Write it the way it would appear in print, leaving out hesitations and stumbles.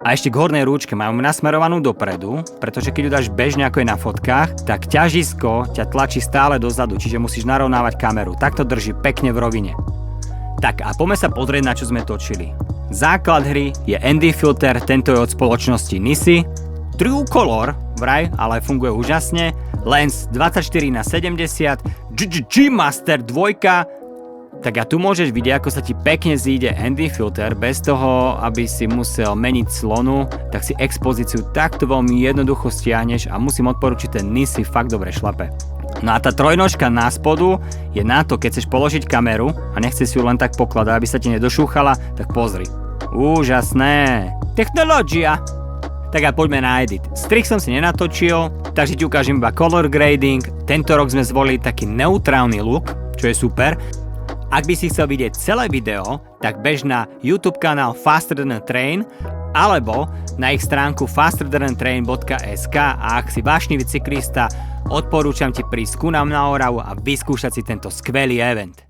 A ešte k hornej rúčke majú nasmerovanú dopredu, pretože keď ju dáš bežne ako je na fotkách, tak ťažisko ťa tlačí stále dozadu, čiže musíš narovnávať kameru. Takto drží pekne v rovine. Tak a poďme sa pozrieť, na čo sme točili. Základ hry je ND filter, tento je od spoločnosti Nisi. True Color vraj, ale funguje úžasne. Lens 24x70, G-Master 2. Tak a tu môžeš vidieť, ako sa ti pekne zíde ND filter bez toho, aby si musel meniť clonu, tak si expozíciu takto veľmi jednoducho stiahneš a musím odporučiť, ten Nisi fakt dobre šlape. No a tá trojnožka na spodu je na to, keď chceš položiť kameru a nechceš si ju len tak pokladať, aby sa ti nedošúchala, tak pozri. Úžasné. Technológia. Tak a poďme na edit. Strih som si nenatočil, takže ti ukážem iba color grading. Tento rok sme zvolili taký neutrálny look, čo je super. Ak by si chcel vidieť celé video, tak bež na YouTube kanál Faster Than a Train alebo na ich stránku fasterthantrain.sk a ak si vášnivý cyklista, odporúčam ti prísť ku nám na Oravu a vyskúšať si tento skvelý event.